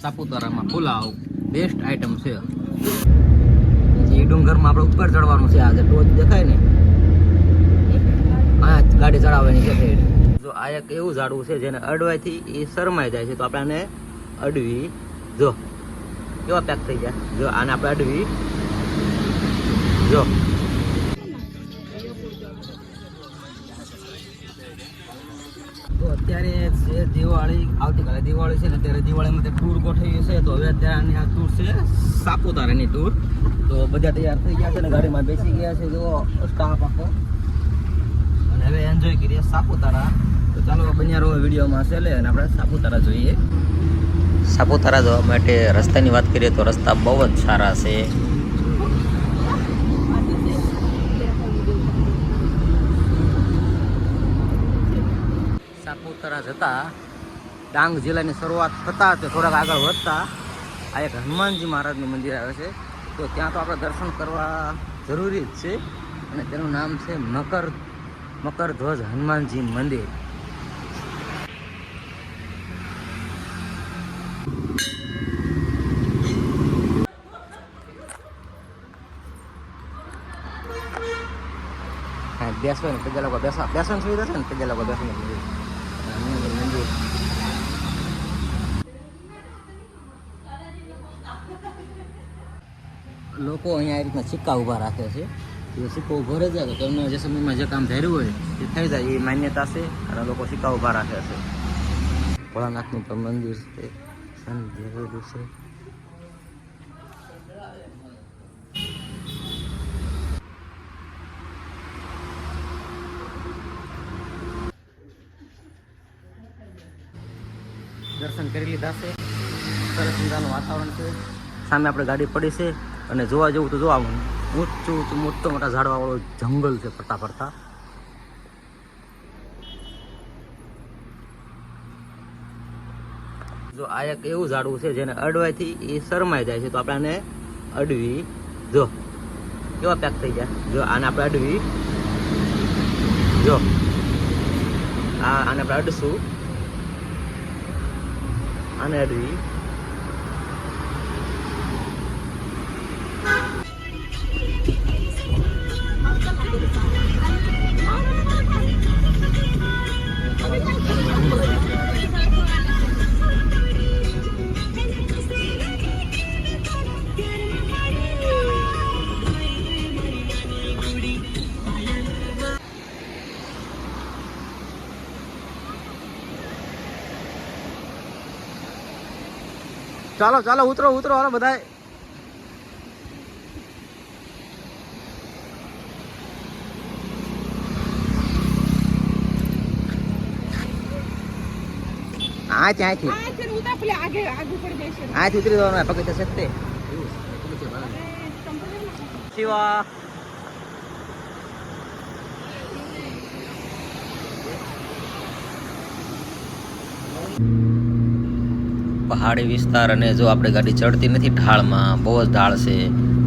સાપુતારામાં pulao best item છે. એ ડુંગરમાં આપણે ઉપર ચડવાનું છે. આજે ટોચ દેખાય ને આ ગાડી ચડાવવાની છે. જો આ એક એવું ઝાડવું છે જેને અડવાથી એ શરમાઈ જાય છે, તો આપણે આને અડવી જો કેવા પેક થઈ ગયા. જો આને આપણે અડવી જો તો અત્યારે છે દિવાળી, આવતીકાલે દિવાળી છે ને ત્યારે દિવાળીમાં ટૂર ગોઠવી છે. તો હવે અત્યારે આ ટૂર છે સાપુતારાની ટૂર. તો બધા તૈયાર થઈ ગયા છે ને ગાડીમાં બેસી ગયા છે જો સ્ટાફ આખો, અને હવે એન્જોય કરીએ સાપુતારા. તો ચાલો બન્યા રહો વિડીયોમાં છે લે અને આપણે સાપુતારા જોઈએ. સાપુતારા જવા માટે રસ્તાની વાત કરીએ તો રસ્તા બહુ જ સારા છે. સાપુતારા જતા ડાંગ જિલ્લાની શરૂઆત થતા તે થોડાક આગળ વધતા આ એક હનુમાનજી મહારાજનું મંદિર આવે છે. તો ત્યાં તો આપણે દર્શન કરવા જરૂરી જ છે, અને તેનું નામ છે મકરધ્વજ હનુમાનજી મંદિર. બેસવા ને પેલા લોકો બેસવાની સુવિધા છે ને પેલા લોકો બેસવાનું મંદિર. લોકો અહીંયા આ રીતના સિક્કા ઊભા રાખે છે. જો સિક્કો ઊભો રહી જાય તો તમને જે સમયમાં જે કામ ધાર્યું હોય એ થઈ જાય, એ માન્યતા છે. અને લોકો સિક્કા ઊભા રાખે છે. ભોળાનાથનું પણ મંદિર છે, દેવેલું છે. દર્શન કરી લીધા છે. સરસ મજાનું વાતાવરણ છે. સામે આપણે ગાડી પડી છે અને જોવા જેવું તો જોવા ઊંચું મોટા ઝાડવાવાળો જંગલ છે ફરતા ફરતા. જો આ એક એવું ઝાડવું છે જેને અડવાથી એ શરમાઈ જાય છે, તો આપણે આને અડવી જો કેવા પેક થઈ ગયા. જો આને આપણે અડવી જો આને આપણે અડશું, આને અડવી ચાલો ચાલો ઉતરો હાલો બધાય. અહીંથી ઉતરી જવાનું પગથિયે છે તે શિવા. પહાડી વિસ્તાર, અને જો આપણે ગાડી ચડતી નથી ઢાળમાં, બહુ જ ઢાળ છે.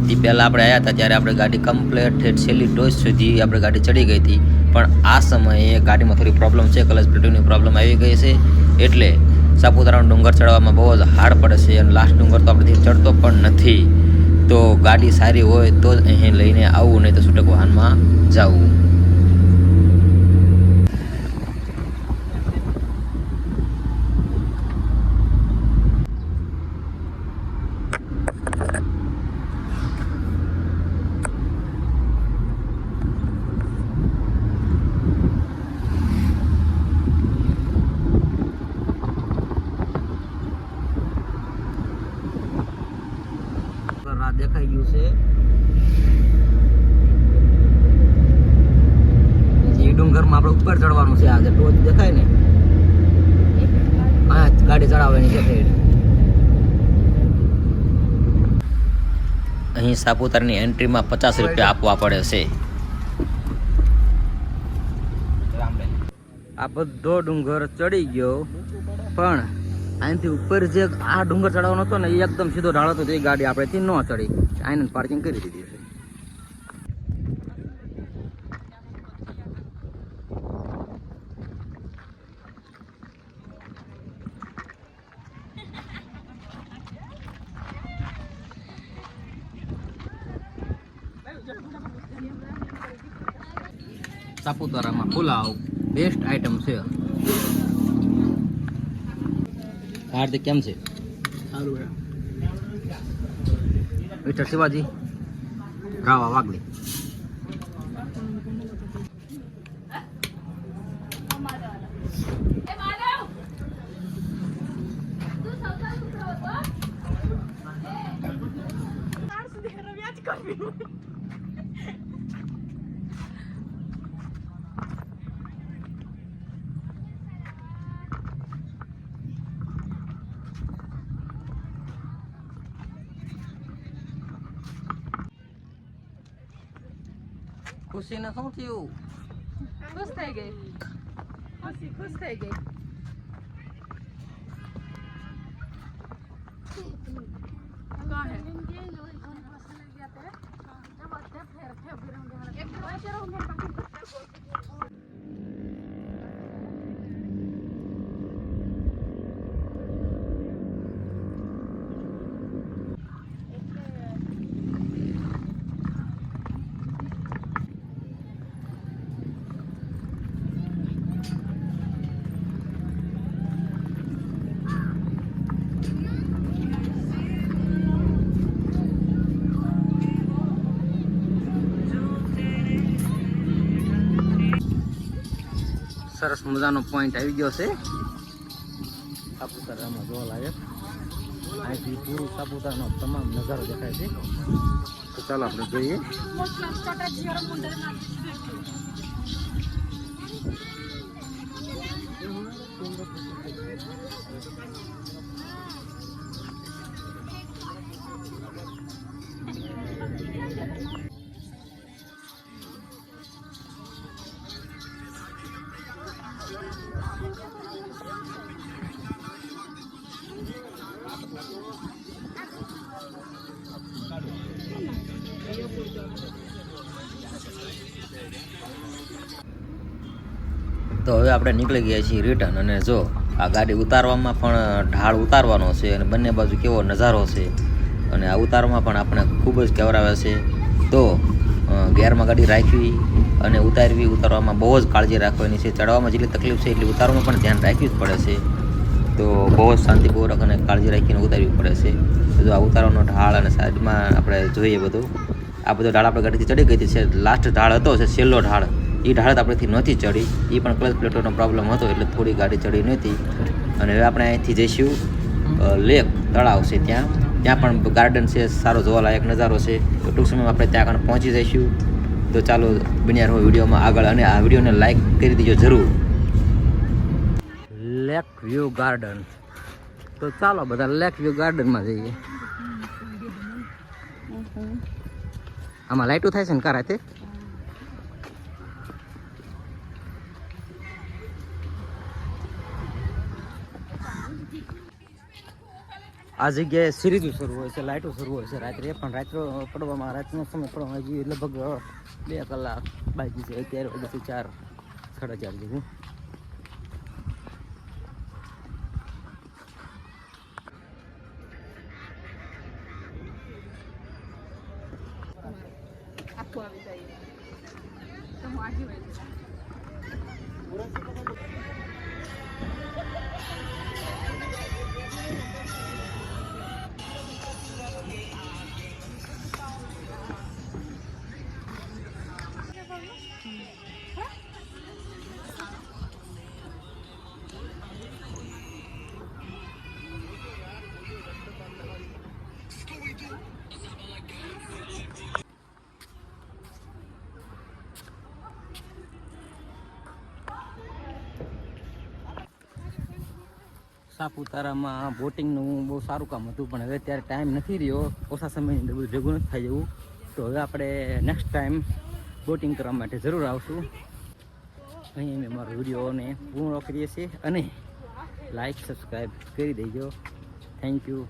તે પહેલાં આપણે આવ્યા હતા ત્યારે આપણે ગાડી કમ્પ્લીટ છેલ્લી ટોચ સુધી આપણે ગાડી ચડી ગઈ હતી. પણ આ સમયે ગાડીમાં થોડી પ્રોબ્લેમ છે, ક્લચ પ્લેટની પ્રોબ્લેમ આવી ગઈ છે. એટલે સાપુતારાનો ડુંગર ચડવામાં બહુ જ હાર્ડ પડે છે, અને લાસ્ટ ડુંગર તો આપણેથી ચડતો પણ નથી. તો ગાડી સારી હોય તો જ અહીં લઈને આવવું, નહીં તો છૂટક વાહનમાં જવું. દેખાઈ ગયું છે એ ડુંગરમાં આપણે ઉપર ચડવાનું છે. આજે ટોચ દેખાય ને આ ગાડી ચડાવવાની છે. અહીં સાપુતારાની એન્ટ્રીમાં 50 રૂપિયા આપવા પડે છે. આ બધો ડુંગર ચડી ગયો, પણ અહીંથી ઉપર જે આ ડુંગર ચડાવવાનો હતો ને એ એકદમ સીધો ઢાળ હતો, એ ગાડી આપણેથી ન ચડી, આઈને પાર્કિંગ કરી દીધી છે. સાપુતારામાં પુલાવ બેસ્ટ આઈટમ છે. હાર્દિક કેમ છે? સારું. મિસ્ટર શિવાજી રાવા વાગલી. ખુશીને શું થયું? ખુશ થઈ ગઈ. ખુશ થઈ ગઈ. સરસ મજાનો પોઈન્ટ આવી ગયો છે સાપુતારામાં જોવા લાયક. અહીંથી પૂરું સાપુતારાનો તમામ નજારો દેખાય છે. તો ચાલો આપણે જોઈએ. તો હવે આપણે નીકળી ગયા છીએ રિટર્ન. અને જો આ ગાડી ઉતારવામાં પણ ઢાળ ઉતારવાનો છે અને બંને બાજુ કેવો નજારો છે. અને આ ઉતારવામાં પણ આપણે ખૂબ જ કેવરાવે છે. તો ગેરમાં ગાડી રાખવી અને ઉતારવામાં બહુ જ કાળજી રાખવાની છે. ચડવામાં જેટલી તકલીફ છે એટલી ઉતારવામાં પણ ધ્યાન રાખવી જ પડે છે. તો બહુ જ શાંતિપૂર્વક અને કાળજી રાખીને ઉતારવી પડે છે. જો આ ઉતારવાનો ઢાળ અને સાઈડમાં આપણે જોઈએ બધું, આ બધો ઢાળ આપણે ગાડીથી ચડી ગઈ છે. લાસ્ટ ઢાળ હતો છે છેલ્લો ઢાળ, એ ઢાળ આપણેથી નહોતી ચડી. એ પણ ક્લચ પ્લેટોનો પ્રોબ્લેમ હતો એટલે થોડી ગાડી ચડી નહોતી. અને હવે આપણે અહીંથી જઈશું લેક તળાવ છે ત્યાં પણ ગાર્ડન છે, સારો જોવાલાયક નજારો છે. તો ટૂંક સમયમાં આપણે ત્યાં આગળ પહોંચી જઈશું. તો ચાલો બન્યા રહો વિડીયોમાં આગળ, અને આ વિડીયોને લાઈક કરી દેજો જરૂર. Lake view garden. તો ચાલો બધા લેક વ્યૂ ગાર્ડનમાં જઈએ. આમાં લાઈટો થાય છે ને કારાતે. આ જગ્યાએ સિરીઝો શરૂ હોય છે, લાઇટો શરૂ હોય છે રાત્રે. પણ રાત્રે પડવામાં, રાતનો સમય પડવામાં હજી લગભગ 2 કલાક બાકી છે. અત્યારે વાગ્યાથી 4, 4:30 જેવું. આખું આવી જાય તો હું આગી વળી સાપુતારામાં બોટિંગનું બહુ સારું કામ હતું, પણ હવે અત્યારે ટાઈમ નથી રહ્યો, ઓછા સમયની અંદર બધું ભેગું નથી થાય એવું. તો હવે આપણે નેક્સ્ટ ટાઈમ બોટિંગ કરવા માટે જરૂર આવશું. અહીં અમે અમારો વિડીયોને પૂર્ણ કરીએ છીએ અને લાઈક સબસ્ક્રાઈબ કરી દેજો. Thank you.